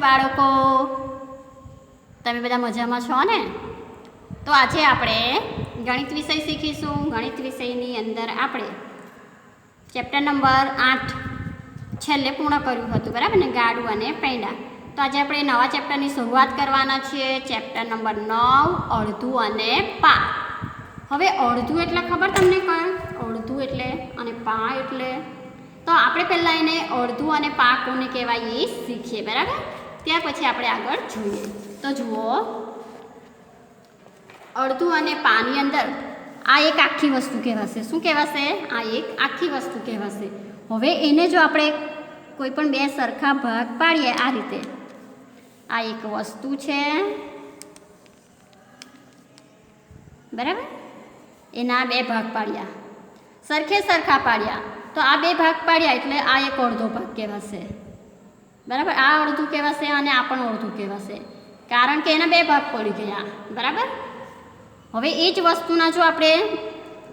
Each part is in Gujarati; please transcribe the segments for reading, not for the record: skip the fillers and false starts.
બાળકો, તમે બધા મજામાં છો ને? તો આજે આપણે ગણિત વિષય શીખીશું. ગણિત વિષયની અંદર આપણે ચેપ્ટર નંબર 8 છેલ્લે પૂર્ણ કર્યું હતું, બરાબર ને? ગાડું અને પૈંડા. તો આજે આપણે નવા ચેપ્ટરની શરૂઆત કરવાના છીએ. ચેપ્ટર નંબર 9 અડધું અને પા. હવે અડધું એટલે ખબર તમને? કયું અડધું એટલે અને પા એટલે? તો આપણે પહેલાં એને અડધું અને પા કોને કહેવાય એ શીખીએ, બરાબર? ત્યાર પછી આપણે આગળ જોઈએ. તો જુઓ, અડધું અને પાની અંદર આ એક આખી વસ્તુ કહેવાશે. શું કહેવાશે? આ એક આખી વસ્તુ કહેવાશે. હવે એને જો આપણે કોઈ પણ બે સરખા ભાગ પાડીએ આ રીતે, આ એક વસ્તુ છે, બરાબર? એના બે ભાગ પાડ્યા, સરખે સરખા પાડ્યા, તો આ બે ભાગ પાડ્યા એટલે આ એક અડધો ભાગ કહેવાશે, બરાબર? આ અડધું કહેવાશે અને આ પણ અડધું કહેવાશે, કારણ કે એના બે ભાગ પડી ગયા, બરાબર? હવે એ જ વસ્તુના જો આપણે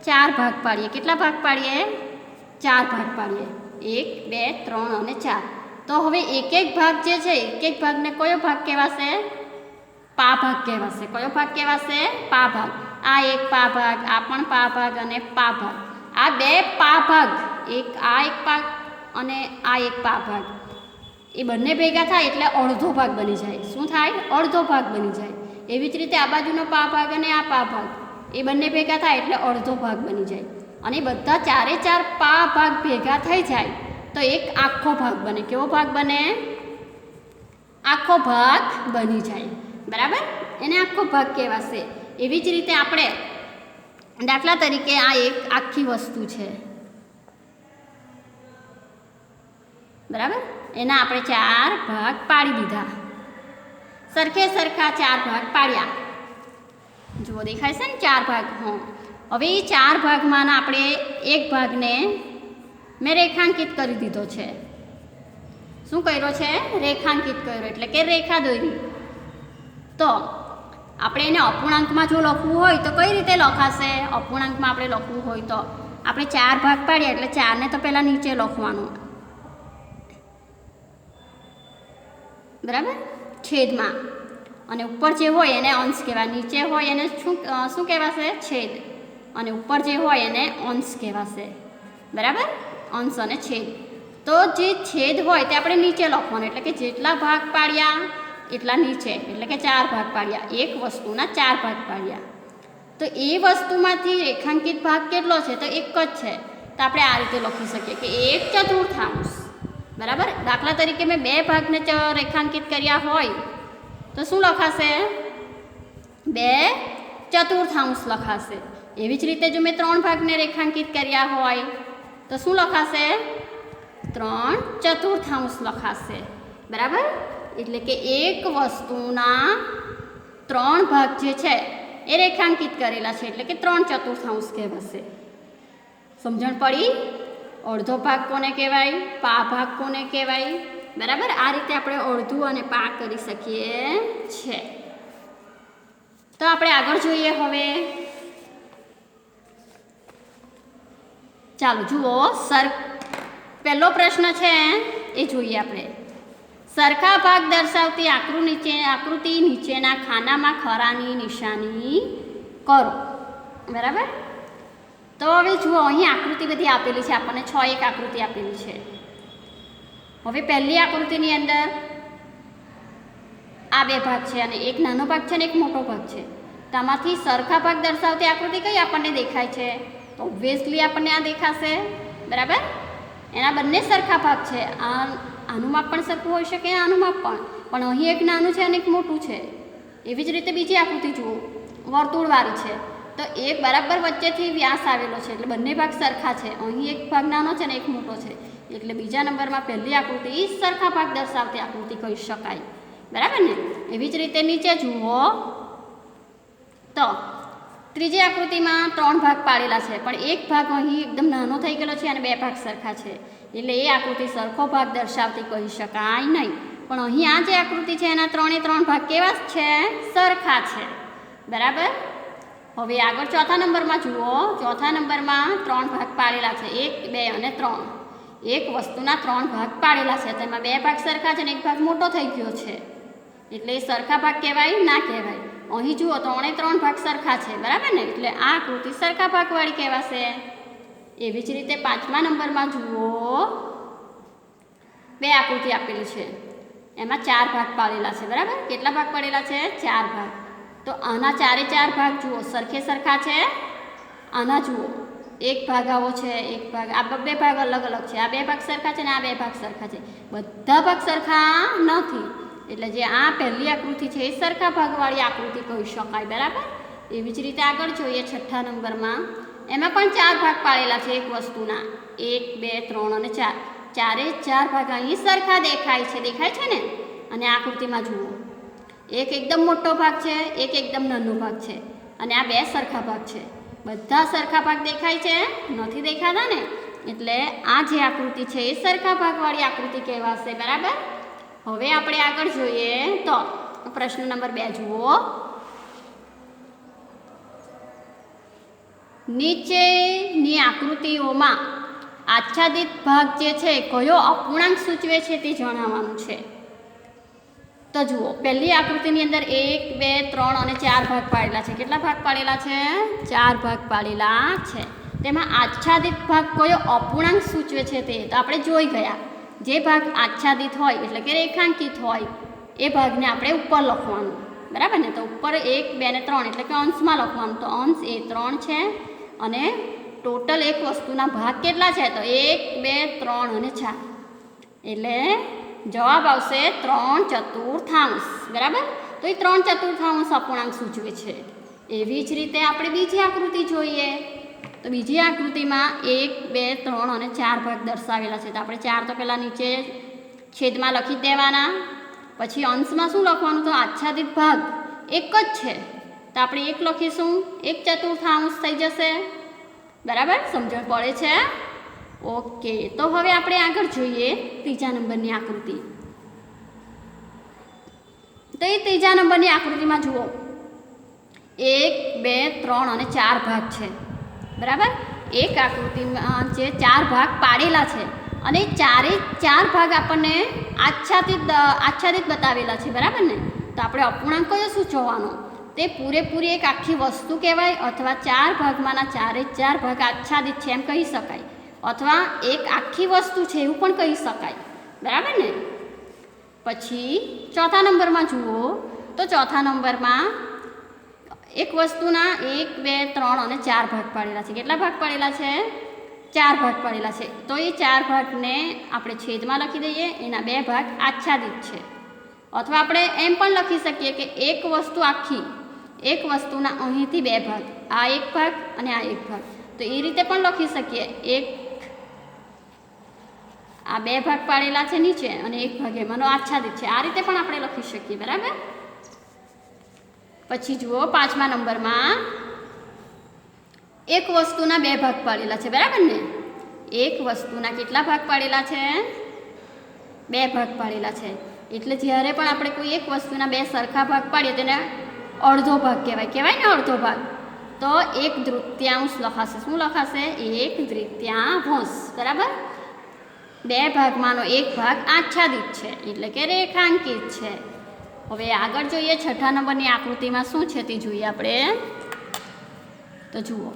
ચાર ભાગ પાડીએ, કેટલા ભાગ પાડીએ? ચાર ભાગ પાડીએ, 1 2 3 અને 4. તો હવે એક એક ભાગ જે છે, એક એક ભાગને કયો ભાગ કહેવાશે? પા ભાગ કહેવાશે. કયો ભાગ કહેવાશે? પા ભાગ. આ એક પા ભાગ, આ પણ પા ભાગ અને પા ભાગ. આ બે પા ભાગ, આ એક ભાગ અને આ એક પા ભાગ, એ બંને ભેગા થાય એટલે અડધો ભાગ બની જાય. શું થાય? અડધો ભાગ બની જાય. એવી જ રીતે આ બાજુનો પા ભાગ અને આ પા ભાગ, એ બંને ભેગા થાય એટલે અડધો ભાગ બની જાય. અને બધા ચારે ચાર પા ભાગ ભેગા થઈ જાય તો એક આખો ભાગ બને. કેવો ભાગ બને? આખો ભાગ બની જાય, બરાબર? એને આખો ભાગ કહેવાશે. એવી જ રીતે આપણે દાખલા તરીકે આ એક આખી વસ્તુ છે, બરાબર? એના આપણે ચાર ભાગ પાડી દીધા, સરખે સરખા ચાર ભાગ પાડ્યા. જુઓ, દેખાય છે ને ચાર ભાગ? હા. હવે એ ચાર ભાગમાંના આપણે એક ભાગને મેં રેખાંકિત કરી દીધો છે. શું કર્યો છે? રેખાંકિત કર્યો, એટલે કે રેખા દોરી. તો આપણે એને અપૂર્ણાંકમાં જો લખવું હોય તો કઈ રીતે લખાશે? અપૂર્ણાંકમાં આપણે લખવું હોય તો આપણે ચાર ભાગ પાડીએ એટલે ચારને તો પહેલાં નીચે લખવાનું, બરાબર? છેદમાં. અને ઉપર જે હોય એને અંશ કહેવાય, નીચે હોય એને શું કહેવાશે? છેદ. અને ઉપર જે હોય એને અંશ કહેવાશે, બરાબર? અંશ અને છેદ. તો જે છેદ હોય તે આપણે નીચે લખવાનું, એટલે કે જેટલા ભાગ પાડ્યા એટલા નીચે, એટલે કે ચાર ભાગ પાડ્યા, એક વસ્તુના ચાર ભાગ પાડ્યા. તો એ વસ્તુમાંથી રેખાંકિત ભાગ કેટલો છે? તો એક જ છે. તો આપણે આ રીતે લખી શકીએ કે 1/4, બરાબર? દાખલા તરીકે મેં બે ભાગને રેખાંકિત કર્યા હોય તો શું લખાશે? 2/4 લખાશે. એવી જ રીતે જો મેં 3 ભાગને રેખાંકિત કર્યા હોય તો શું લખાશે? 3/4 લખાશે, બરાબર? એટલે કે એક વસ્તુના 3 ભાગ જે છે એ રેખાંકિત કરેલા છે, એટલે કે 3/4 કહેવાશે. સમજણ પડી? અડધો ભાગ કોને કહેવાય? પા ભાગ કોને કહેવાય? બરાબર? આ રીતે આપણે અડધું અને પા કરી શકીએ છે. તો આપણે આગળ જોઈએ. હવે ચાલો જુઓ, પહેલો પ્રશ્ન છે એ જોઈએ આપણે. સરખા ભાગ દર્શાવતી આકૃતિ નીચેના ખાનામાં ખરાની નિશાની કરો, બરાબર? તો હવે જુઓ, અહીં આકૃતિ બધી આપેલી છે, આપણને 6 એક આકૃતિ આપેલી છે. હવે પહેલી આકૃતિની અંદર આ બે ભાગ છે અને એક નાનો ભાગ છે અને એક મોટો ભાગ છે. તો આમાંથી સરખા ભાગ દર્શાવતી આકૃતિ કઈ આપણને દેખાય છે? તો ઓબ્વિયસલી આપણને આ દેખાશે, બરાબર? એના બંને સરખા ભાગ છે. આનું માપ પણ સરખું હોઈ શકે, આનું માપ પણ અહીં એક નાનું છે અને એક મોટું છે. એવી જ રીતે બીજી આકૃતિ જુઓ, વર્તુળવાળી છે. તો એક બરાબર વચ્ચેથી વ્યાસ આવેલો છે, એટલે બંને ભાગ સરખા છે. અહીં એક ભાગ નાનો છે અને એક મોટો છે, એટલે બીજા નંબરમાં પહેલી આકૃતિ સરખા ભાગ દર્શાવતી આકૃતિ કહી શકાય, બરાબર ને? એવી જ રીતે નીચે જુઓ, તો ત્રીજી આકૃતિમાં 3 ભાગ પાડેલા છે, પણ એક ભાગ અહીં એકદમ નાનો થઈ ગયેલો છે અને બે ભાગ સરખા છે, એટલે એ આકૃતિ સરખો ભાગ દર્શાવતી કહી શકાય નહીં. પણ અહીં આ જે આકૃતિ છે એના 3 ભાગ કેવા છે? સરખા છે, બરાબર? હવે આગળ ચોથા નંબરમાં જુઓ. ચોથા નંબરમાં 3 ભાગ પાડેલા છે, 1 2 અને 3. એક વસ્તુના 3 ભાગ પાડેલા છે, તેમાં 2 ભાગ સરખા છે અને 1 ભાગ મોટો થઈ ગયો છે, એટલે એ સરખા ભાગ કહેવાય ના કહેવાય. અહીં જુઓ 3 ભાગ સરખા છે, બરાબર ને, એટલે આ આકૃતિ સરખા ભાગવાળી કહેવાશે. એવી જ રીતે 5મા નંબરમાં જુઓ 2 આકૃતિ આપેલી છે, એમાં 4 ભાગ પાડેલા છે, બરાબર. કેટલા ભાગ પાડેલા છે? 4 ભાગ. તો આના 4 ભાગ જુઓ સરખે સરખા છે. આના જુઓ 1 ભાગ આવો છે, 1 ભાગ, આ 2 ભાગ અલગ અલગ છે, આ 2 ભાગ સરખા છે ને આ 2 ભાગ સરખા છે, બધા ભાગ સરખા નથી. એટલે જે આ પહેલી આકૃતિ છે એ સરખા ભાગવાળી આકૃતિ કહી શકાય, બરાબર. એવી જ રીતે આગળ જોઈએ 6થા નંબરમાં, એમાં પણ 4 ભાગ પાડેલા છે એક વસ્તુના, 1 2 3 અને 4. 4 ભાગ અહીં સરખા દેખાય છે ને. અને આકૃતિમાં જુઓ એક એકદમ મોટો ભાગ છે, એક એકદમ નાનો ભાગ છે, અને આ 2 સરખા ભાગ છે. બધા સરખા ભાગ દેખાય છે? નથી દેખાતા ને. એટલે આ જે આકૃતિ છે એ સરખા ભાગવાળી આકૃતિ કહેવાશે, બરાબર. હવે આપણે આગળ જોઈએ તો પ્રશ્ન નંબર 2 જુઓ. નીચેની આકૃતિઓમાં આચ્છાદિત ભાગ જે છે કયો અપૂર્ણાંક સૂચવે છે તે જણાવવાનું છે. તો જુઓ પહેલી આકૃતિની અંદર 1 2 3 અને 4 ભાગ પાડેલા છે. કેટલા ભાગ પાડેલા છે? 4 ભાગ પાડેલા છે. તેમાં આચ્છાદિત ભાગ કયો અપૂર્ણાંક સૂચવે છે તે તો આપણે જોઈ ગયા. જે ભાગ આચ્છાદિત હોય એટલે કે રેખાંકિત હોય એ ભાગને આપણે ઉપર લખવાનું, બરાબર ને. તો ઉપર 1 2 અને 3 એટલે કે અંશમાં લખવાનું. તો અંશ એ 3 છે અને ટોટલ એક વસ્તુના ભાગ કેટલા છે? તો 1 2 3 અને 4. એટલે જવાબ આવશે 3/4, બરાબર. તો એ 3/4 અપૂર્ણાંક સૂચવે છે. એવી જ રીતે આપણે બીજી આકૃતિ જોઈએ. તો બીજી આકૃતિમાં 1 2 3 અને 4 ભાગ દર્શાવેલા છે. તો આપણે 4 તો પહેલાં નીચે છેદમાં લખી જ દેવાના. પછી અંશમાં શું લખવાનું? તો આચ્છાદિત ભાગ એક જ છે, તો આપણે 1 લખીશું, 1/4 થઈ જશે, બરાબર. સમજણ પડે છે? ઓકે. તો હવે આપણે આગળ જોઈએ ત્રીજા નંબરની આકૃતિ. તો એ ત્રીજા નંબરની આકૃતિમાં જુઓ 1 2 3 અને 4 ભાગ છે, બરાબર. એક આકૃતિમાં જે 4 ભાગ પાડેલા છે અને 4 ભાગ આપણને આચ્છાદિત બતાવેલા છે, બરાબર ને. તો આપણે અપૂર્ણાંક કયો સૂચવવાનો? તે પૂરેપૂરી એક આખી વસ્તુ કહેવાય, અથવા 4 ભાગમાંના 4 ભાગ આચ્છાદિત છે એમ કહી શકાય, અથવા એક આખી વસ્તુ છે એવું પણ કહી શકાય, બરાબર ને. પછી ચોથા નંબરમાં જુઓ. તો ચોથા નંબરમાં એક વસ્તુના 1 2 3 અને 4 ભાગ પાડેલા છે. કેટલા ભાગ પાડેલા છે? 4 ભાગ પાડેલા છે. તો એ 4 ભાગને આપણે છેદમાં લખી દઈએ, એના 2 ભાગ આચ્છાદિત છે. અથવા આપણે એમ પણ લખી શકીએ કે એક વસ્તુ આખી, એક વસ્તુના અહીંથી 2 ભાગ, આ 1 ભાગ અને આ 1 ભાગ. તો એ રીતે પણ લખી શકીએ. આ 2 ભાગ પાડેલા છે નીચે અને 1 ભાગ એમાંનો આચ્છાદિત છે. આ રીતે પણ આપણે લખી શકીએ, બરાબર. પછી જુઓ 5મા નંબરમાં એક વસ્તુના 2 ભાગ પાડેલા છે, બરાબર ને. એક વસ્તુના કેટલા ભાગ પાડેલા છે? 2 ભાગ પાડેલા છે. એટલે જ્યારે પણ આપણે કોઈ એક વસ્તુના 2 સરખા ભાગ પાડીએ તેને અડધો ભાગ કહેવાય ને, અડધો ભાગ. તો 1/3 લખાશે. શું લખાશે? 1/3, બરાબર. 2 ભાગમાંનો 1 ભાગ આચ્છાદિત છે એટલે કે રેખાંકિત છે. હવે આગળ જોઈએ 6થા નંબરની આકૃતિમાં શું છે તે જોઈએ આપણે. તો જુઓ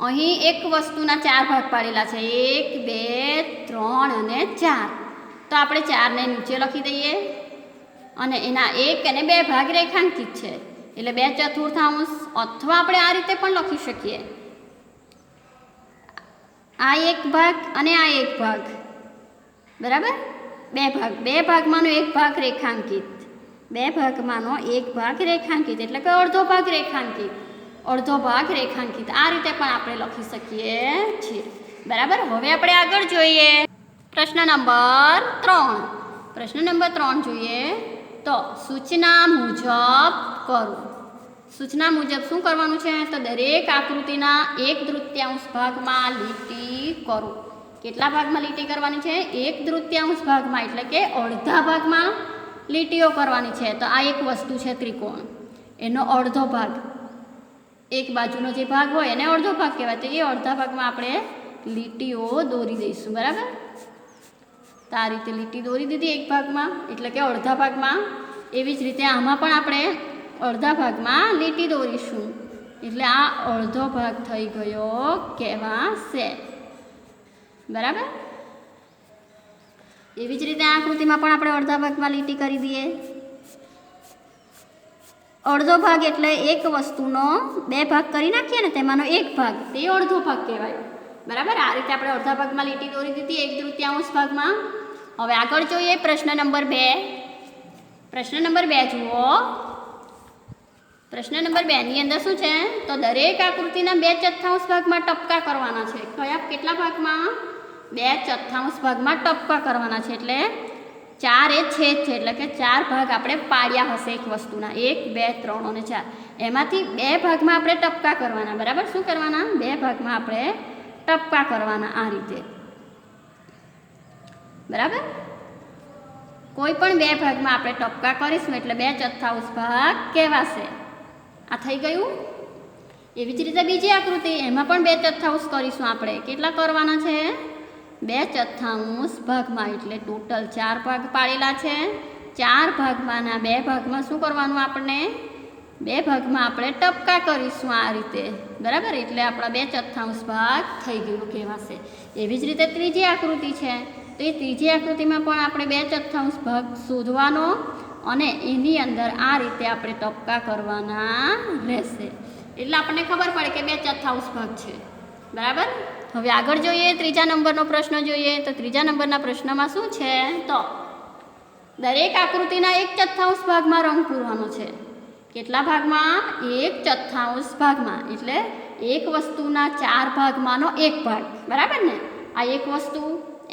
અહીં એક વસ્તુના 4 ભાગ પાડેલા છે, 1 2 3 અને 4. તો આપણે 4ને નીચે લખી દઈએ અને એના 1 અને 2 ભાગ રેખાંકિત છે એટલે 2/4, અથવા આપણે આ રીતે પણ લખી શકીએ, આ 1 ભાગ અને આ 1 ભાગ, બરાબર. 2 ભાગમાંનો 1 ભાગ રેખાંકિત, 2 ભાગમાંનો 1 ભાગ રેખાંકિત એટલે કે અડધો ભાગ રેખાંકિત, અડધો ભાગ રેખાંકિત. આ રીતે પણ આપણે લખી શકીએ છીએ, બરાબર. હવે આપણે આગળ જોઈએ પ્રશ્ન નંબર 3. પ્રશ્ન નંબર 3 જોઈએ તો સૂચના મુજબ કરો. સૂચના મુજબ શું કરવાનું છે? તો દરેક આકૃતિના 1/3 ભાગમાં લીટી કરો. કેટલા ભાગમાં લીટી કરવાની છે? 1/3 ભાગમાં એટલે કે અડધા ભાગમાં લીટીઓ કરવાની છે. તો આ એક વસ્તુ છે ત્રિકોણ, એનો અડધો ભાગ, એક બાજુનો જે ભાગ હોય એને અડધો ભાગ કહેવાય. તો એ અડધા ભાગમાં આપણે લીટીઓ દોરી દઈશું, બરાબર. તો આ રીતે લીટી દોરી દીધી એક ભાગમાં, એટલે કે અડધા ભાગમાં. એવી જ રીતે આમાં પણ આપણે અડધા ભાગમાં લીટી દોરીશું, એટલે આ અડધો ભાગ થઈ ગયો કહેવાશે, બરાબર. એવી જ રીતે આ આકૃતિમાં પણ આપણે અડધા ભાગમાં લીટી કરી દઈએ. અડધો ભાગ એટલે એક વસ્તુનો બે ભાગ કરી નાખીએ ને તેમાંનો એક ભાગ, તે અડધો ભાગ કહેવાય, બરાબર. આ રીતે આપણે અડધા ભાગમાં લીટી દોરી દીધી 1/3 ભાગમાં. હવે આગળ જોઈએ પ્રશ્ન નંબર 2. પ્રશ્ન નંબર 2 જુઓ. પ્રશ્ન નંબર 2 ની અંદર શું છે, તો દરેક આકૃતિના 2/4 ભાગમાં ટપકા કરવાના છે. કયા કેટલા ભાગમાં? 2/4 ભાગમાં ટપકા કરવાના છે, એટલે 4 એ છેદ છે, એટલે કે 4 ભાગ આપણે પાડ્યા હશે એક વસ્તુના, 1 2 3 અને 4. એમાંથી 2 ભાગમાં આપણે ટપકા કરવાના, બરાબર. શું કરવાના? 2 ભાગમાં આપણે ટપકા કરવાના, આ રીતે, બરાબર. કોઈ પણ 2 ભાગમાં આપણે ટપકા કરીશું એટલે 2/4 ભાગ કહેવાશે. આ થઈ ગયું. એવી જ રીતે બીજી આકૃતિ, એમાં પણ 2/4 કરીશું આપણે. કેટલા કરવાના છે? 2/4 ભાગમાં, એટલે ટોટલ 4 ભાગ પાડેલા છે. 4 ભાગમાંના 2 ભાગમાં શું કરવાનું? આપણને 2 ભાગમાં આપણે ટપકા કરીશું, આ રીતે, બરાબર. એટલે આપણા 2/4 ભાગ થઈ ગયું કહેવાશે. એવી જ રીતે ત્રીજી આકૃતિ છે, તો એ ત્રીજી આકૃતિમાં પણ આપણે 2/4 ભાગ શોધવાનો અને એની અંદર આ રીતે આપણે ટપકા કરવાના રહેશે, એટલે આપણને ખબર પડે કે 2/4 ભાગ છે, બરાબર. હવે આગળ જોઈએ, ત્રીજા નંબરનો પ્રશ્ન જોઈએ. તો ત્રીજા નંબરના પ્રશ્નમાં શું છે, તો દરેક આકૃતિના 1/4 ભાગમાં રંગ પૂરવાનો છે. કેટલા ભાગમાં? 1/4 ભાગમાં, એટલે એક વસ્તુના 4 ભાગમાંનો એક ભાગ, બરાબર ને. આ એક વસ્તુ,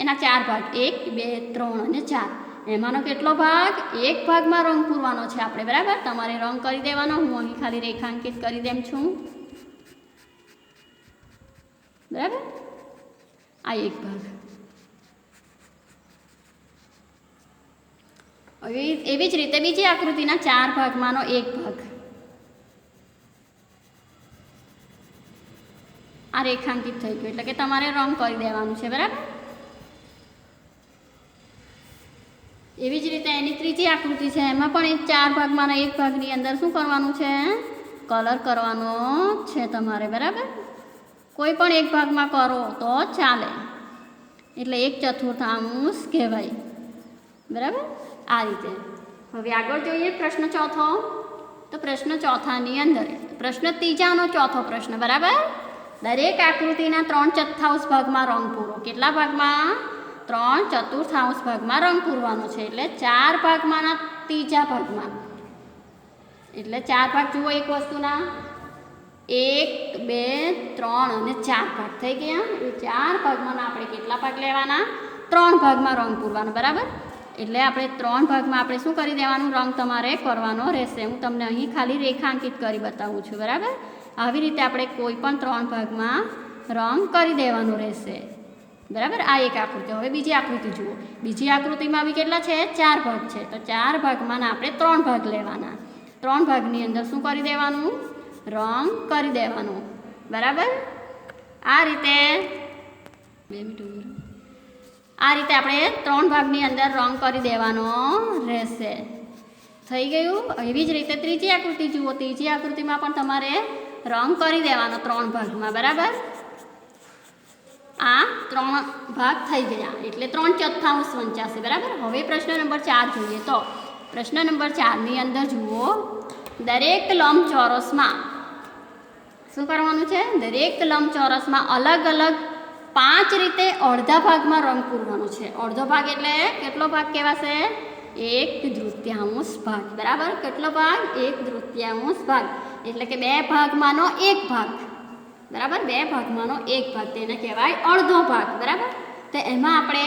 એના 4 ભાગ, 1 2 3 અને 4. એમાંનો કેટલો ભાગ? એક ભાગમાં રંગ પૂરવાનો છે આપણે, બરાબર. તમારે રંગ કરી દેવાનો, હું અહીં ખાલી રેખાંકિત કરી દેમ છું, બરાબર. આ એક ભાગ. એવી જ રીતે બીજી આકૃતિના 4 ભાગમાંનો એક ભાગ, આ રેખાંકિત થઈ ગયું, એટલે કે તમારે રંગ કરી દેવાનું છે, બરાબર. એવી જ રીતે એની ત્રીજી આકૃતિ છે, એમાં પણ 4 ભાગમાંના એક ભાગની અંદર શું કરવાનું છે? કલર કરવાનો છે તમારે, બરાબર. કોઈ પણ એક ભાગમાં કરો તો ચાલે, એટલે 1/4 કહેવાય, બરાબર. આ રીતે. હવે આગળ જોઈએ પ્રશ્ન ચોથો. તો પ્રશ્ન ચોથાની અંદર પ્રશ્ન ત્રીજાનો ચોથો પ્રશ્ન, બરાબર. દરેક આકૃતિના 3/4 ભાગમાં રંગ પૂરો. કેટલા ભાગમાં? 3/4 ભાગમાં રંગ પૂરવાનો છે, એટલે 4 ભાગમાંના ત્રીજા ભાગમાં, એટલે 4 ભાગ જુઓ એક વસ્તુના, 1 2 3 અને 4 ભાગ થઈ ગયા. એ 4 ભાગમાં આપણે કેટલા ભાગ લેવાના? 3 ભાગમાં રંગ પૂરવાનો, બરાબર. એટલે આપણે 3 ભાગમાં આપણે શું કરી દેવાનું? રંગ તમારે કરવાનો રહેશે. હું તમને અહીં ખાલી રેખાંકિત કરી બતાવું છું, બરાબર. આવી રીતે આપણે કોઈ પણ 3 ભાગમાં રંગ કરી દેવાનો રહેશે, બરાબર. આ એક આકૃતિ. હવે બીજી આકૃતિ જુઓ. બીજી આકૃતિમાં બી કેટલા છે? 4 ભાગ છે. તો 4 ભાગમાં આપણે 3 ભાગ લેવાના. 3 ભાગની અંદર શું કરી દેવાનું? રંગ કરી દેવાનું, બરાબર. આ રીતે 2 મિનિટ. આ રીતે આપણે 3 ભાગની અંદર રંગ કરી દેવાનો રહેશે. થઈ ગયું. એવી જ રીતે ત્રીજી આકૃતિ જુઓ. ત્રીજી આકૃતિમાં પણ તમારે રંગ કરી દેવાનો 3 ભાગમાં, બરાબર. આ 3 ભાગ થઈ ગયા, એટલે 3/4 વંચાશે, બરાબર. હવે પ્રશ્ન નંબર 4 જોઈએ. તો પ્રશ્ન નંબર 4ની અંદર જુઓ, દરેક લંબચોરસમાં શું કરવાનું છે? દરેક લંબચોરસમાં અલગ અલગ 5 રીતે અડધા ભાગમાં રંગ પૂરવાનો છે. અડધો ભાગ એટલે કેટલો ભાગ કહેવાશે? 1/3 ભાગ, બરાબર. કેટલો ભાગ? 1/3 ભાગ, એટલે કે 2 ભાગમાંનો એક ભાગ, બરાબર. 2 ભાગમાંનો એક ભાગ, તેને કહેવાય અડધો ભાગ, બરાબર. તો એમાં આપણે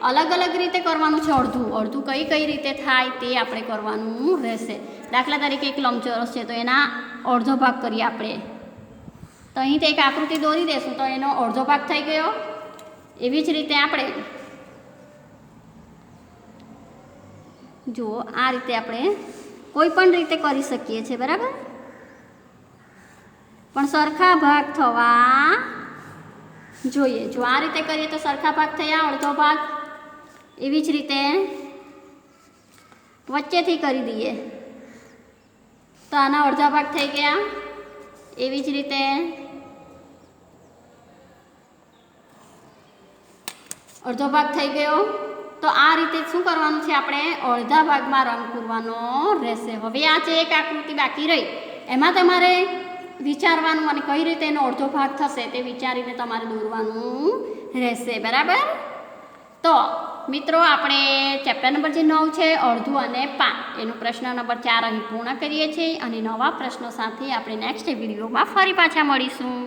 અલગ અલગ રીતે કરવાનું છે. અડધું કઈ રીતે થાય તે આપણે કરવાનું રહેશે. દાખલા તરીકે એક લંબચોરસ છે, તો એના અડધો ભાગ કરીએ આપણે. તો અહીં એક આકૃતિ દોરી દેશું તો એનો અડધો ભાગ થઈ ગયો. એવી જ રીતે આપણે જુઓ, આ રીતે આપણે કોઈ પણ રીતે કરી શકીએ છીએ, બરાબર. પણ સરખા ભાગ થવા જોઈએ. જો આ રીતે કરીએ તો સરખા ભાગ થયા, અડધો ભાગ. એવી જ રીતે વચ્ચેથી કરી દઈએ તો આના અડધા ભાગ થઈ ગયા. એવી જ રીતે અડધો ભાગ થઈ ગયો. તો આ રીતે શું કરવાનું છે, આપણે અડધા ભાગમાં રંગ પૂરવાનો રહેશે. હવે આ જે એક આકૃતિ બાકી રહી એમાં તમારે વિચારવાનું અને કઈ રીતે એનો અડધો ભાગ થશે તે વિચારીને તમારે દોરવાનું રહેશે. બરાબર. તો મિત્રો આપણે ચેપ્ટર નંબર જે 9 છે અડધું અને પા એનો પ્રશ્ન નંબર 4 અહીં પૂર્ણ કરીએ છીએ અને નવા પ્રશ્નો સાથે આપણે નેક્સ્ટ વિડીયોમાં ફરી પાછા મળીશું.